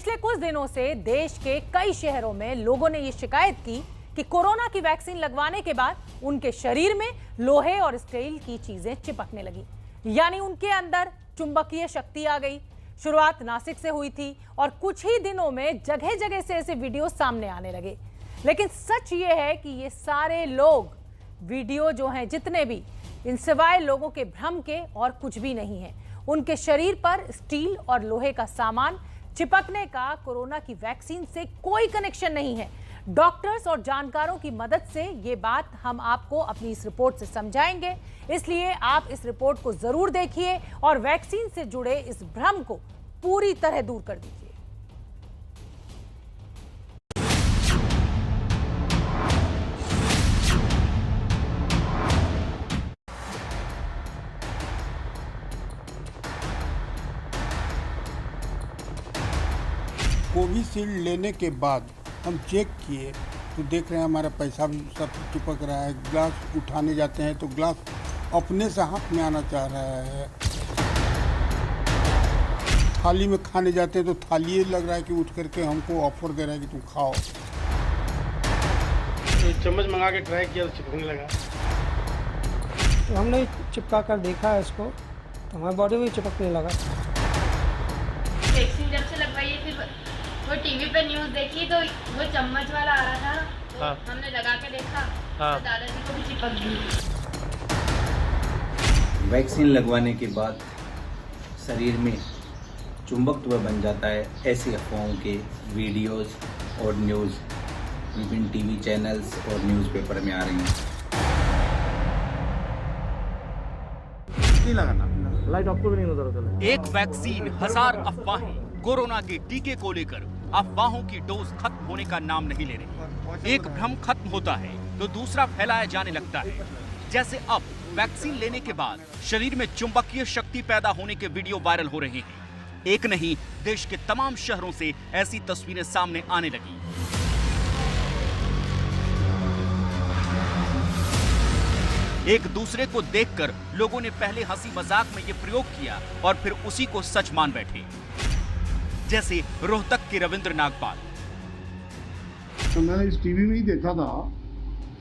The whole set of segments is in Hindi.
पिछले कुछ दिनों से देश के कई शहरों में लोगों ने ये शिकायत की कि कोरोना की वैक्सीन लगवाने के बाद उनके शरीर में लोहे और स्टील की चीजें चिपकने लगी, यानी उनके अंदर चुंबकीय शक्ति आ गई। शुरुआत नासिक से हुई थी और कुछ ही दिनों में जगह जगह से ऐसे वीडियो सामने आने लगे। लेकिन सच ये है कि ये सारे लोग वीडियो जो हैं जितने भी, इन सिवाय लोगों के भ्रम के और कुछ भी नहीं है। उनके शरीर पर स्टील और लोहे का सामान चिपकने का कोरोना की वैक्सीन से कोई कनेक्शन नहीं है। डॉक्टर्स और जानकारों की मदद से ये बात हम आपको अपनी इस रिपोर्ट से समझाएंगे, इसलिए आप इस रिपोर्ट को जरूर देखिए और वैक्सीन से जुड़े इस भ्रम को पूरी तरह दूर कर दीजिए। कोविशील्ड लेने के बाद हम चेक किए तो देख रहे हैं हमारा पैसा भी सब चिपक रहा है। ग्लास उठाने जाते हैं तो ग्लास अपने से हाथ में आना चाह रहा है। थाली में खाने जाते हैं तो थाली ये लग रहा है कि उठ करके हमको ऑफर दे रहा है कि तुम खाओ। तो चम्मच मंगा के ट्राई किया तो चिपकने लगा। तो हमने चिपका कर देखा इसको तो हमारी बॉडी में चिपकने लगा। वैक्सीन जब से लगवाई है फिर वो टीवी पे न्यूज़ देखी तो वो चम्मच वाला आ रहा था तो हाँ। हमने लगा के देखा हाँ। तो दादाजी को भी चिपक गई। वैक्सीन लगवाने के बाद शरीर में चुंबकत्व बन जाता है, ऐसी अफवाहों के वीडियोस और न्यूज़ विभिन्न टीवी चैनल्स और न्यूज़पेपर में आ रही हैं। नहीं लगाना, लाइट आपको भी नहीं नजर आता। एक वैक्सीन, हजार अफवाहें। कोरोना के टीके को लेकर अफवाहों की डोज खत्म होने का नाम नहीं ले रही। एक भ्रम खत्म होता है तो दूसरा फैलाया जाने लगता है। जैसे अब वैक्सीन लेने के बाद शरीर में चुंबकीय शक्ति पैदा होने के वीडियो वायरल हो रहे हैं। एक नहीं, देश के तमाम शहरों से ऐसी तस्वीरें सामने आने लगी। एक दूसरे को देखकर लोगों ने पहले हंसी मजाक में ये प्रयोग किया और फिर उसी को सच मान बैठे। जैसे रोहतक के रविंद्र नागपाल। तो मैंने इस टीवी में ही देखा था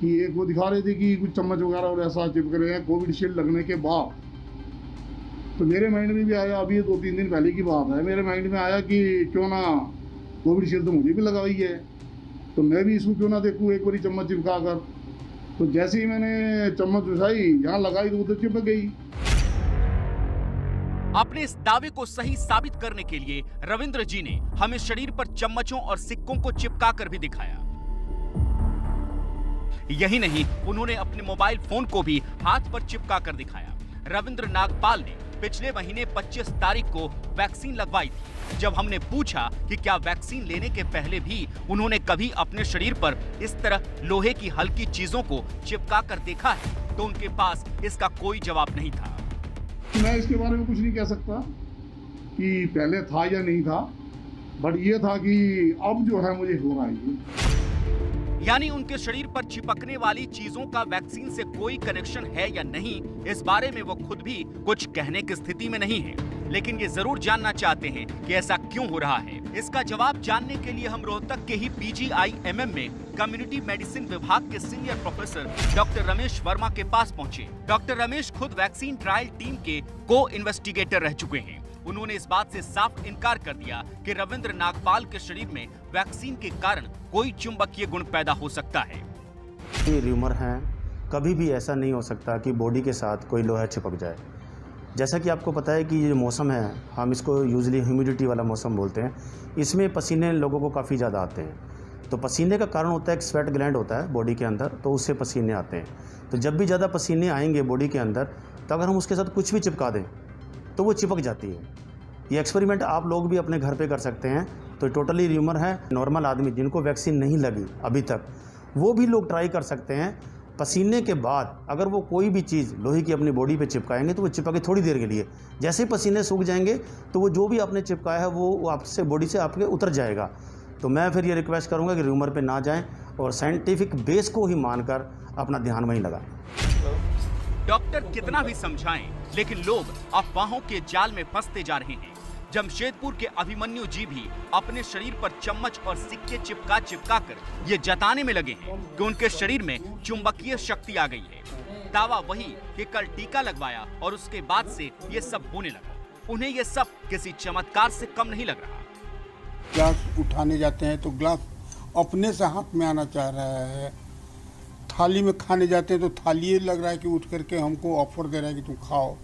कि एक वो दिखा रहे थे कि कुछ चम्मच वगैरह और ऐसा चिपक रहे हैं कोविशील्ड लगने के बाद। तो मेरे माइंड में भी आया, अभी 2-3 दिन पहले की बात है, मेरे माइंड में आया कि क्यों ना कोविशील्ड तो मुझे भी लगाई है तो मैं भी इसको क्यों ना देखूँ एक बारी चम्मच चिपका कर। तो जैसे ही मैंने चम्मच उठाई, यहाँ लगाई तो उधर चिपक गई। अपने इस दावे को सही साबित करने के लिए रविंद्र जी ने हमें शरीर पर चम्मचों और सिक्कों को चिपकाकर भी दिखाया। यही नहीं, उन्होंने अपने मोबाइल फोन को भी हाथ पर चिपका कर दिखाया। रविंद्र नागपाल ने पिछले महीने 25 तारीख को वैक्सीन लगवाई थी। जब हमने पूछा कि क्या वैक्सीन लेने के पहले भी उन्होंने कभी अपने शरीर पर इस तरह लोहे की हल्की चीजों को चिपका कर देखा है, तो उनके पास इसका कोई जवाब नहीं था। मैं इसके बारे में कुछ नहीं कह सकता कि पहले था या नहीं था, बट ये था कि अब जो है मुझे हो रहा है। यानी उनके शरीर पर चिपकने वाली चीजों का वैक्सीन से कोई कनेक्शन है या नहीं, इस बारे में वो खुद भी कुछ कहने की स्थिति में नहीं है। लेकिन ये जरूर जानना चाहते हैं कि ऐसा क्यों हो रहा है। इसका जवाब जानने के लिए हम रोहतक के ही PGIMM में कम्युनिटी मेडिसिन विभाग के senior professor doctor Ramesh Verma के पास पहुंचे। डॉक्टर रमेश खुद वैक्सीन ट्रायल टीम के को-इन्वेस्टिगेटर रह चुके हैं। उन्होंने इस बात से साफ इनकार कर दिया कि रविंद्र नागपाल के शरीर में वैक्सीन के कारण कोई चुंबकीय गुण पैदा हो सकता है। ये र्यूमर है, कभी भी ऐसा नहीं हो सकता कि बॉडी के साथ कोई लोहा चिपक जाए। जैसा कि आपको पता है कि ये मौसम है, हम इसको यूजुअली ह्यूमिडिटी वाला मौसम बोलते हैं, इसमें पसीने लोगों को काफ़ी ज़्यादा आते हैं। तो पसीने का कारण होता है एक स्वेट ग्लैंड होता है बॉडी के अंदर, तो उससे पसीने आते हैं। तो जब भी ज़्यादा पसीने आएंगे बॉडी के अंदर, तो अगर हम उसके साथ कुछ भी चिपका दें तो वो चिपक जाती है। ये एक्सपेरिमेंट आप लोग भी अपने घर पे कर सकते हैं। तो टोटली र्यूमर है। नॉर्मल आदमी जिनको वैक्सीन नहीं लगी अभी तक, वो भी लोग ट्राई कर सकते हैं। पसीने के बाद अगर वो कोई भी चीज़ लोहे की अपनी बॉडी पे चिपकाएंगे तो वो चिपके थोड़ी देर के लिए, जैसे पसीने सूख जाएंगे तो वो जो भी आपने चिपकाया है वो आपसे बॉडी से आपके उतर जाएगा। तो मैं फिर ये रिक्वेस्ट करूँगा कि र्यूमर पे ना जाएं और साइंटिफिक बेस को ही मानकर अपना ध्यान वहीं लगाएं। डॉक्टर कितना भी समझाएं, लेकिन लोग अफवाहों के जाल में फंसते जा रहे हैं। जमशेदपुर के अभिमन्यु जी भी अपने शरीर पर चम्मच और सिक्के चिपका कर ये जताने में लगे हैं कि उनके शरीर में चुंबकीय शक्ति आ गई है। दावा वही कि कल टीका लगवाया और उसके बाद से ये सब होने लगा। उन्हें ये सब किसी चमत्कार से कम नहीं लग रहा। ग्लास उठाने जाते हैं तो ग्लास अपने से हाथ में आना चाह रहा है। थाली में खाने जाते हैं तो थाली लग रहा है कि उठ करके हमको ऑफर दे रहा है कि तुम खाओ।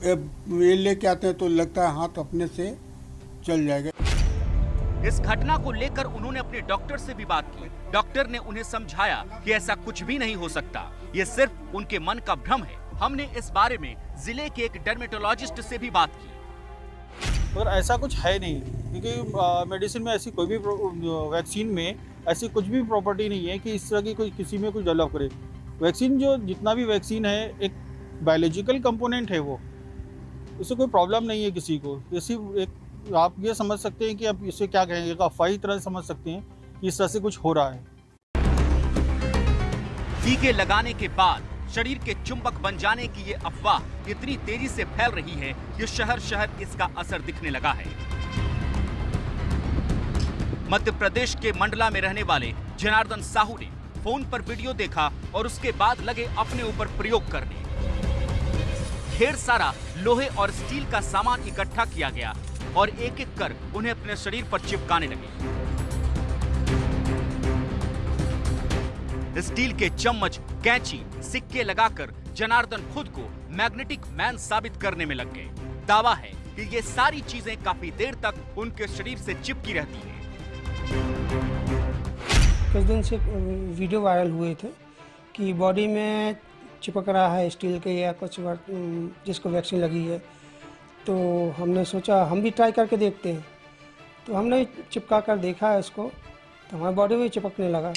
ये लेके आते हैं तो लगता है हाथ अपने से चल जाएगा। इस घटना को लेकर उन्होंने अपने डॉक्टर से भी बात की। डॉक्टर ने उन्हें समझाया कि ऐसा कुछ भी नहीं हो सकता, ये सिर्फ उनके मन का भ्रम है। हमने इस बारे में जिले के एक डर्मेटोलॉजिस्ट से भी बात की। और ऐसा कुछ है नहीं, क्योंकि मेडिसिन में ऐसी कोई भी वैक्सीन में ऐसी कुछ भी प्रॉपर्टी नहीं है कि इस तरह की कोई किसी में कुछ डेवलप करे। वैक्सीन जो जितना भी वैक्सीन है एक बायोलॉजिकल कंपोनेंट है, वो इससे कोई प्रॉब्लम नहीं है किसी को। इसी एक आप ये समझ सकते हैं कि आप इसे क्या कहेंगे, एक अफवाह की तरह समझ सकते हैं कि इस तरह से कुछ हो रहा है। टीके लगाने के बाद शरीर के चुंबक बन जाने की ये अफवाह इतनी तेजी से फैल रही है कि शहर शहर इसका असर दिखने लगा है। मध्य प्रदेश के मंडला में रहने वाले जनार्दन साहू ने फोन पर वीडियो देखा और उसके बाद लगे अपने ऊपर प्रयोग करने। ढेर सारा लोहे और स्टील का सामान इकट्ठा किया गया और एक एक कर उन्हें अपने शरीर पर चिपकाने लगे। स्टील के चम्मच, कैंची, सिक्के लगाकर जनार्दन खुद को मैग्नेटिक मैन साबित करने में लग गए। दावा है कि ये सारी चीजें काफी देर तक उनके शरीर से चिपकी रहती हैं। कुछ दिन से वीडियो वायरल हुए थे कि बॉडी में चिपक रहा है स्टील के या कुछ जिसको वैक्सीन लगी है, तो हमने सोचा हम भी ट्राई करके देखते हैं। तो हमने चिपका कर देखा है इसको, तो हमारी बॉडी में चिपकने लगा।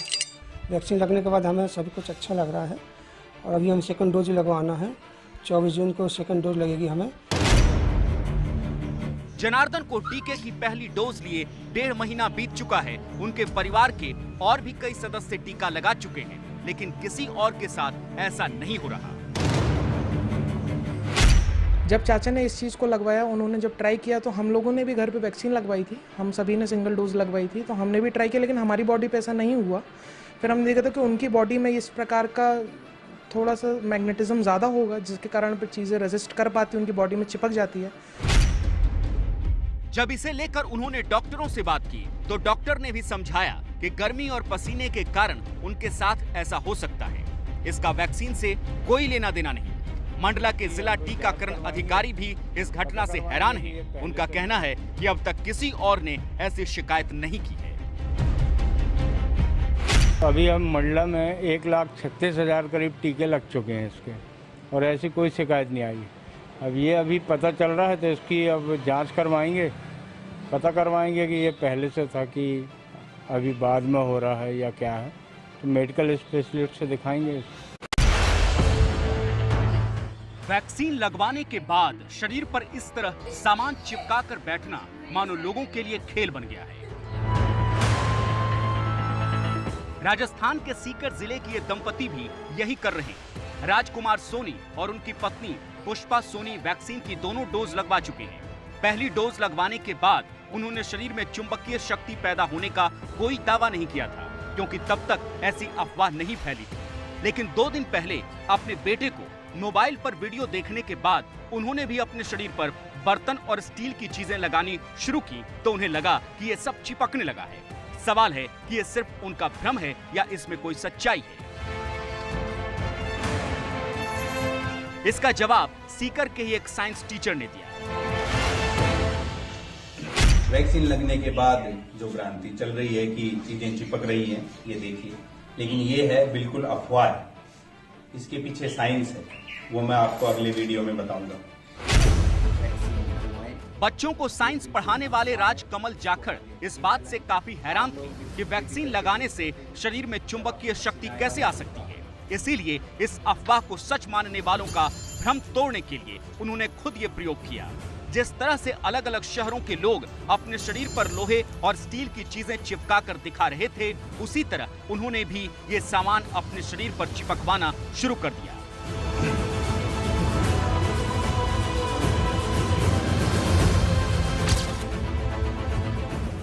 वैक्सीन लगने के बाद हमें सभी कुछ अच्छा लग रहा है और अभी हम सेकंड डोज लगवाना है। 24 जून को सेकंड डोज लगेगी हमें। जनार्दन को टीके की पहली डोज लिए 1.5 महीना बीत चुका है। उनके परिवार के और भी कई सदस्य टीका लगा चुके हैं, लेकिन किसी और के साथ ऐसा नहीं हो रहा। जब चाचा ने इस चीज़ को लगवाया, उन्होंने जब ट्राई किया तो हम लोगों ने भी घर पे वैक्सीन लगवाई थी। हम सभी ने सिंगल डोज लगवाई थी, तो हमने भी ट्राई किया, लेकिन हमारी बॉडी पे ऐसा नहीं हुआ। फिर हमने देखा था कि उनकी बॉडी में इस प्रकार का थोड़ा सा मैग्नेटिज्म ज़्यादा होगा, जिसके कारण पर चीज़ें रेजिस्ट कर पाती, उनकी बॉडी में चिपक जाती है। जब इसे लेकर उन्होंने डॉक्टरों से बात की तो डॉक्टर ने भी समझाया कि गर्मी और पसीने के कारण उनके साथ ऐसा हो सकता है। इसका वैक्सीन से कोई लेना देना नहीं। मंडला के जिला टीकाकरण अधिकारी भी इस घटना से हैरान हैं। उनका कहना है कि अब तक किसी और ने ऐसी शिकायत नहीं की है। अभी हम मंडला में 1,36,000 करीब टीके लग चुके हैं इसके, और ऐसी कोई शिकायत नहीं आई। अब ये अभी पता चल रहा है तो इसकी अब जांच करवाएंगे, पता करवाएंगे कि ये पहले से था कि अभी बाद में हो रहा है या क्या है, तो मेडिकल स्पेशलिस्ट से दिखाएंगे। वैक्सीन लगवाने के बाद शरीर पर इस तरह सामान चिपका कर बैठना मानो लोगों के लिए खेल बन गया है। राजस्थान के सीकर जिले की ये दंपति भी यही कर रहे हैं। राजकुमार सोनी और उनकी पत्नी पुष्पा सोनी वैक्सीन की दोनों डोज लगवा चुके हैं। पहली डोज लगवाने के बाद उन्होंने शरीर में चुंबकीय शक्ति पैदा होने का कोई दावा नहीं किया था, क्योंकि तब तक ऐसी अफवाह नहीं फैली थी। लेकिन 2 दिन पहले अपने बेटे को मोबाइल पर वीडियो देखने के बाद उन्होंने भी अपने शरीर पर बर्तन और स्टील की चीजें लगानी शुरू की तो उन्हें लगा कि ये सब चिपकने लगा है। सवाल है कि ये सिर्फ उनका भ्रम है या इसमें कोई सच्चाई है। इसका जवाब सीकर के ही एक साइंस टीचर ने दिया। वैक्सीन लगने के बाद जो भ्रांति चल रही है कि चीजें चिपक रही हैं, ये देखिए, लेकिन ये है बिल्कुल अफवाह है। इसके पीछे साइंस है, वो मैं आपको अगले वीडियो में बताऊंगा। बच्चों को साइंस पढ़ाने वाले राजकमल जाखड़ इस बात से काफी हैरान थे कि वैक्सीन लगाने से शरीर में चुंबकीय शक्ति कैसे आ सकती है। इसीलिए इस अफवाह को सच मानने वालों का भ्रम तोड़ने के लिए उन्होंने खुद ये प्रयोग किया। जिस तरह से अलग अलग शहरों के लोग अपने शरीर पर लोहे और स्टील की चीजें चिपका कर दिखा रहे थे, उसी तरह उन्होंने भी ये सामान अपने शरीर पर चिपकवाना शुरू कर दिया।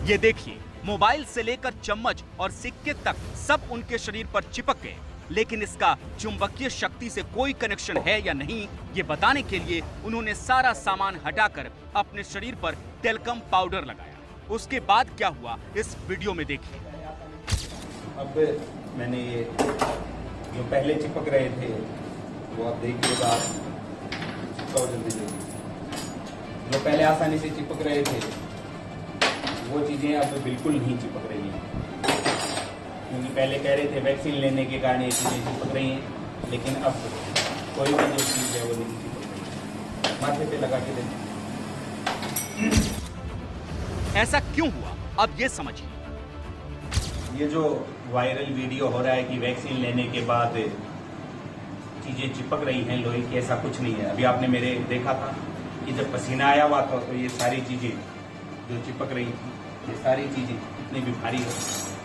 ये देखिए, मोबाइल से लेकर चम्मच और सिक्के तक सब उनके शरीर पर चिपक गए, लेकिन इसका चुंबकीय शक्ति से कोई कनेक्शन है या नहीं, ये बताने के लिए उन्होंने सारा सामान हटाकर अपने शरीर पर टेल्कम पाउडर लगाया। उसके बाद क्या हुआ इस वीडियो में देखिए। अब मैंने ये जो पहले चिपक रहे थे वो आप देखिएगा, जल्दी जो पहले आसानी से चिपक रहे थे वो चीज़ें अब बिल्कुल नहीं चिपक रही हैं, क्योंकि पहले कह रहे थे वैक्सीन लेने के कारण ये चीज़ें चिपक रही हैं, लेकिन अब कोई भी जो चीज़ है वो नहीं चिपक रही। माथे पे लगा के देखिए। ऐसा क्यों हुआ, अब ये समझिए। ये जो वायरल वीडियो हो रहा है कि वैक्सीन लेने के बाद चीज़ें चिपक रही हैं लोहे की, ऐसा कुछ नहीं है। अभी आपने मेरे देखा था कि जब पसीना आया हुआ था तो ये सारी चीज़ें जो चिपक रही थी, ये सारी चीज़ें इतनी भी भारी है,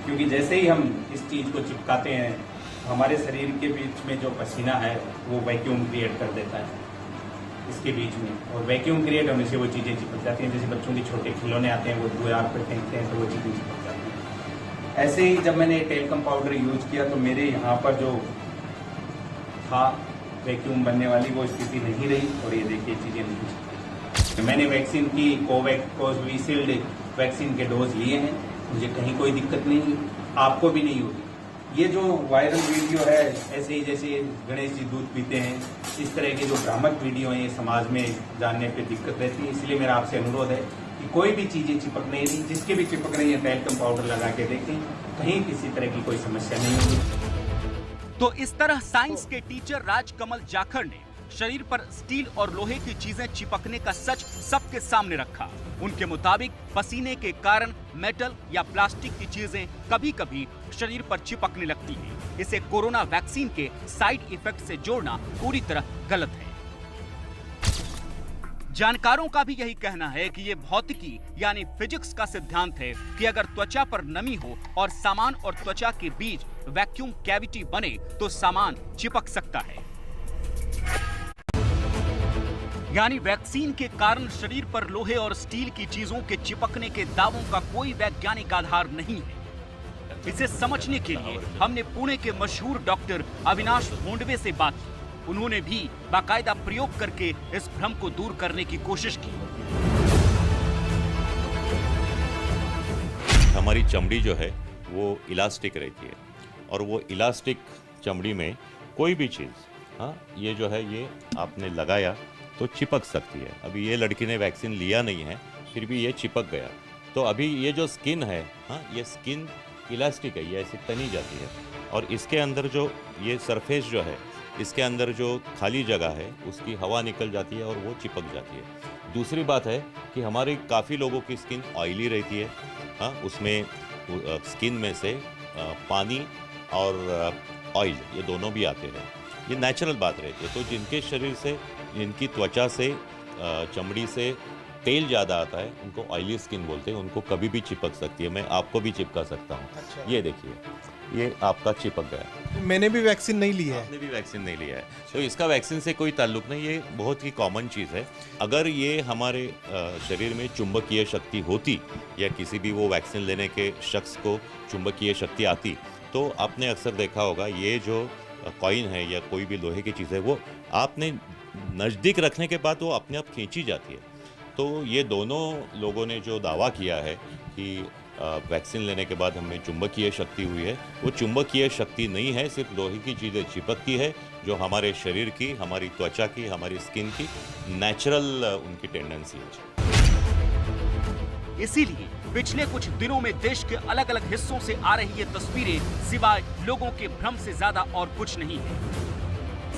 क्योंकि जैसे ही हम इस चीज़ को चिपकाते हैं हमारे शरीर के बीच में जो पसीना है वो वैक्यूम क्रिएट कर देता है इसके बीच में, और वैक्यूम क्रिएट होने से वो चीज़ें चिपक जाती हैं। जैसे बच्चों के छोटे खिलौने आते हैं, वो दीवार पर फेंकते हैं तो वो चीज़ें चिपक जाती हैं। ऐसे ही जब मैंने टेल्कम पाउडर यूज किया तो मेरे यहाँ पर जो था वैक्यूम बनने वाली वो स्थिति नहीं रही, और ये देखिए चीज़ें नहीं चिपकी। मैंने वैक्सीन की कोविशील्ड वैक्सीन के डोज लिए हैं, मुझे कहीं कोई दिक्कत नहीं हुई, आपको भी नहीं होगी। ये जो वायरल वीडियो है, ऐसे ही जैसे गणेश जी दूध पीते हैं, इस तरह के जो भ्रामक वीडियो हैं ये समाज में जानने पे दिक्कत रहती है। इसलिए मेरा आपसे अनुरोध है कि कोई भी चीजें चिपक नहीं रही, जिसके भी चिपक रही है टेल्कम पाउडर लगा के देखें, कहीं किसी तरह की कोई समस्या नहीं होगी। तो इस तरह साइंस के टीचर राजकमल जाखड़ ने शरीर पर स्टील और लोहे की चीजें चिपकने का सच सबके सामने रखा। उनके मुताबिक पसीने के कारण मेटल या प्लास्टिक की चीजें कभी कभी शरीर पर चिपकने लगती हैं। इसे कोरोना वैक्सीन के साइड इफेक्ट से जोड़ना पूरी तरह गलत है। जानकारों का भी यही कहना है कि ये भौतिकी यानी फिजिक्स का सिद्धांत है कि अगर त्वचा पर नमी हो और सामान और त्वचा के बीच वैक्यूम कैविटी बने तो सामान चिपक सकता है। यानी वैक्सीन के कारण शरीर पर लोहे और स्टील की चीजों के चिपकने के दावों का कोई वैज्ञानिक आधार नहीं है। इसे समझने के लिए हमने पुणे के मशहूर डॉक्टर अविनाश भोंडवे से बात की। उन्होंने भी बाकायदा प्रयोग करके इस भ्रम को दूर करने की कोशिश की। हमारी चमड़ी जो है वो इलास्टिक रहती है, और वो इलास्टिक चमड़ी में कोई भी चीज़, हाँ, ये जो है ये आपने लगाया तो चिपक सकती है। अभी ये लड़की ने वैक्सीन लिया नहीं है, फिर भी ये चिपक गया। तो अभी ये जो स्किन है, हाँ, ये स्किन इलास्टिक है, ये ऐसी तनी जाती है, और इसके अंदर जो ये सरफेस जो है, इसके अंदर जो खाली जगह है उसकी हवा निकल जाती है और वो चिपक जाती है। दूसरी बात है कि हमारी काफ़ी लोगों की स्किन ऑयली रहती है, हाँ, उसमें स्किन में से पानी और ऑयल ये दोनों भी आते हैं। ये नेचुरल बात रहती है। तो जिनके शरीर से, जिनकी त्वचा से, चमड़ी से तेल ज़्यादा आता है, उनको ऑयली स्किन बोलते हैं, उनको कभी भी चिपक सकती है। मैं आपको भी चिपका सकता हूँ। अच्छा। ये देखिए, ये आपका चिपक गया। मैंने भी वैक्सीन नहीं ली है। आपने भी वैक्सीन नहीं लिया है, तो इसका वैक्सीन से कोई ताल्लुक नहीं। ये बहुत ही कॉमन चीज़ है। अगर ये हमारे शरीर में चुंबकीय शक्ति होती, या किसी भी वो वैक्सीन लेने के शख्स को चुंबकीय शक्ति आती, तो आपने अक्सर देखा होगा ये जो कॉइन है या कोई भी लोहे की चीज़ है, वो आपने नज़दीक रखने के बाद वो अपने आप खींची जाती है। तो ये दोनों लोगों ने जो दावा किया है कि वैक्सीन लेने के बाद हमें चुंबकीय शक्ति हुई है, वो चुंबकीय शक्ति नहीं है, सिर्फ लोहे की चीज़ें चिपकती है, जो हमारे शरीर की, हमारी त्वचा की, हमारी स्किन की नेचुरल उनकी टेंडेंसी है। इसीलिए पिछले कुछ दिनों में देश के अलग अलग हिस्सों से आ रही ये तस्वीरें सिवाय लोगों के भ्रम से ज्यादा और कुछ नहीं है।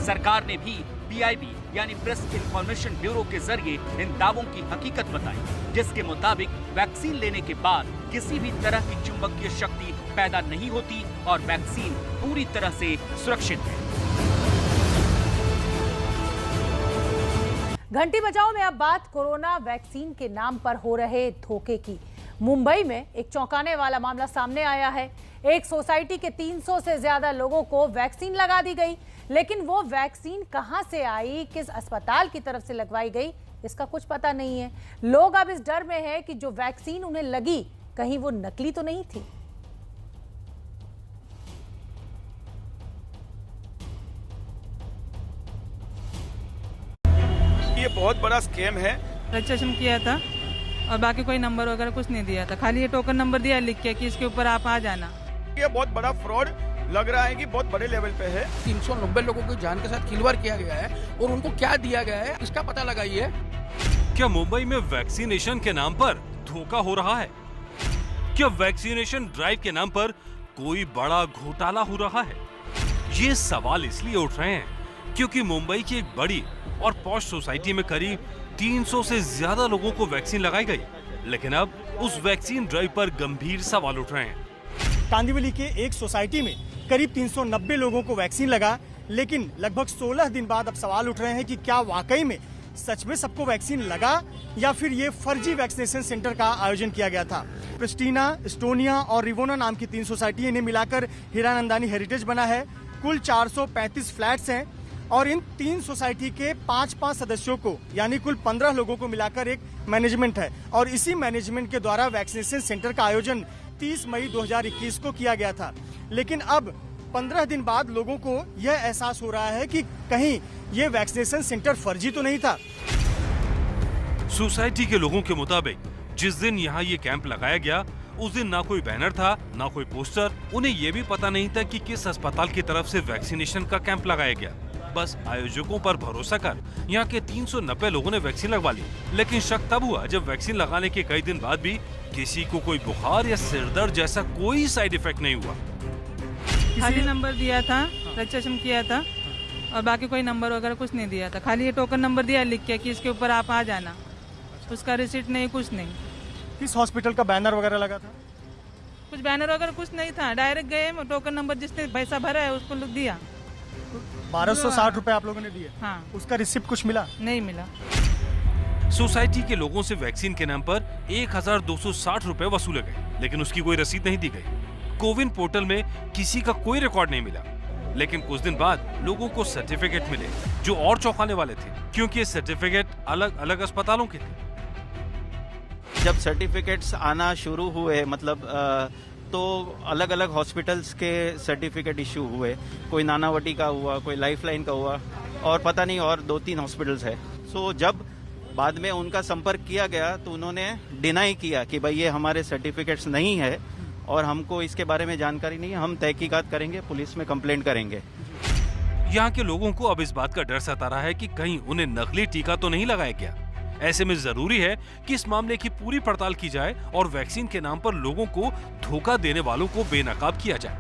सरकार ने भी PIB यानी प्रेस इंफॉर्मेशन ब्यूरो के जरिए इन दावों की हकीकत बताई, जिसके मुताबिक वैक्सीन लेने के बाद किसी भी तरह की चुंबकीय शक्ति पैदा नहीं होती और वैक्सीन पूरी तरह से सुरक्षित है। घंटी बजाओ में अब बात कोरोना वैक्सीन के नाम पर हो रहे धोखे की। मुंबई में एक चौंकाने वाला मामला सामने आया है। एक सोसाइटी के 300 से ज्यादा लोगों को वैक्सीन लगा दी गई, लेकिन वो वैक्सीन कहां से आई, किस अस्पताल की तरफ से लगवाई गई, इसका कुछ पता नहीं है। लोग अब इस डर में हैं कि जो वैक्सीन उन्हें लगी कहीं वो नकली तो नहीं थी। ये बहुत बड़ा स्कैम है। रजिस्ट्रेशन किया था और बाकी कोई नंबर वगैरह कुछ नहीं दिया था, खाली ये टोकन नंबर दिया लिख के कि इसके ऊपर आप आ जाना। ये बहुत बड़ा फ्रॉड लग रहा है कि बहुत बड़े लेवल पे है। 390 लोगों की जान के साथ खिलवाड़ किया गया है और उनको क्या दिया गया है इसका पता लगाइए। क्या मुंबई में वैक्सीनेशन के नाम पर धोखा हो रहा है? क्या वैक्सीनेशन ड्राइव के नाम पर कोई बड़ा घोटाला हो रहा है? ये सवाल इसलिए उठ रहे हैं क्योंकि मुंबई की एक बड़ी और पॉश सोसाइटी में करीब 300 से ज्यादा लोगों को वैक्सीन लगाई गई, लेकिन अब उस वैक्सीन ड्राइव पर गंभीर सवाल उठ रहे हैं। कांदिवली के एक सोसाइटी में करीब 390 लोगों को वैक्सीन लगा, लेकिन लगभग 16 दिन बाद अब सवाल उठ रहे हैं कि क्या वाकई में सच में सबको वैक्सीन लगा या फिर ये फर्जी वैक्सीनेशन सेंटर का आयोजन किया गया था। क्रिस्टीना, एस्टोनिया और रिवोना नाम की 3 सोसाइटी इन्हें मिलाकर हीरानंदानी हेरिटेज बना है। कुल 435 फ्लैट्स हैं और इन 3 सोसाइटी के 5-5 सदस्यों को यानी कुल 15 लोगों को मिलाकर एक मैनेजमेंट है और इसी मैनेजमेंट के द्वारा वैक्सीनेशन सेंटर का आयोजन 30 मई 2021 को किया गया था। लेकिन अब 15 दिन बाद लोगों को यह एहसास हो रहा है कि कहीं ये वैक्सीनेशन सेंटर फर्जी तो नहीं था। सोसाइटी के लोगों के मुताबिक जिस दिन यहाँ ये कैंप लगाया गया उस दिन ना कोई बैनर था, ना कोई पोस्टर। उन्हें ये भी पता नहीं था कि किस अस्पताल की तरफ से वैक्सीनेशन का कैंप लगाया गया। बस आयोजकों पर भरोसा कर यहाँ के 390 लोगों ने वैक्सीन लगवा ली। लेकिन शक तब हुआ जब वैक्सीन लगाने के कई दिन बाद भी किसी को कोई बुखार या सिरदर्द जैसा कोई साइड इफेक्ट नहीं हुआ। खाली नंबर दिया था, रजिस्ट्रेशन किया था और बाकी कोई नंबर वगैरह कुछ नहीं दिया था, खाली ये टोकन नंबर दिया लिख के कि इसके ऊपर आप आ जाना। उसका रिसीट नहीं, कुछ नहीं। किस हॉस्पिटल का बैनर वगैरह लगा था? कुछ बैनर वगैरह कुछ नहीं था, डायरेक्ट गए, टोकन नंबर जिसने पैसा भरा है उसको दिया। 1260 रुपए आप लोगों ने दिए? हाँ। उसका रिसिप्ट कुछ मिला? नहीं मिला। सोसाइटी के लोगों से वैक्सीन के नाम पर 1260 रुपए वसूले गए, लेकिन उसकी कोई रसीद नहीं दी गई। कोविन पोर्टल में किसी का कोई रिकॉर्ड नहीं मिला। लेकिन कुछ दिन बाद लोगों को सर्टिफिकेट मिले जो और चौंकाने वाले थे, क्योंकि ये सर्टिफिकेट अलग अलग अस्पतालों के थे। जब सर्टिफिकेट्स आना शुरू हुए तो अलग अलग हॉस्पिटल्स के सर्टिफिकेट इशू हुए। कोई नानावटी का हुआ, कोई लाइफलाइन का हुआ और पता नहीं और 2-3 हॉस्पिटल्स है। सो जब बाद में उनका संपर्क किया गया तो उन्होंने डिनाई किया कि भाई ये हमारे सर्टिफिकेट्स नहीं है और हमको इसके बारे में जानकारी नहीं है, हम तहकीकात करेंगे, पुलिस में कंप्लेंट करेंगे। यहाँ के लोगों को अब इस बात का डर सता रहा है कि कहीं उन्हें नकली टीका तो नहीं लगाया गया। ऐसे में जरूरी है कि इस मामले की पूरी पड़ताल की जाए और वैक्सीन के नाम पर लोगों को धोखा देने वालों को बेनकाब किया जाए।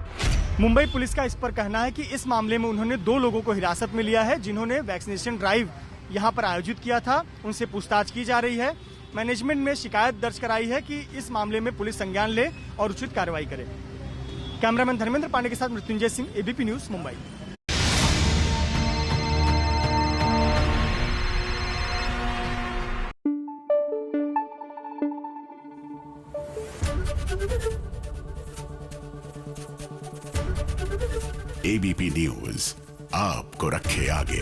मुंबई पुलिस का इस पर कहना है कि इस मामले में उन्होंने 2 लोगों को हिरासत में लिया है जिन्होंने वैक्सीनेशन ड्राइव यहां पर आयोजित किया था। उनसे पूछताछ की जा रही है। मैनेजमेंट में शिकायत दर्ज कराई है कि इस मामले में पुलिस संज्ञान ले और उचित कार्रवाई करे। कैमरामैन धर्मेंद्र पांडे के साथ Mrityunjay Singh, ABP news, Mumbai. ABP news आपको रखे आगे।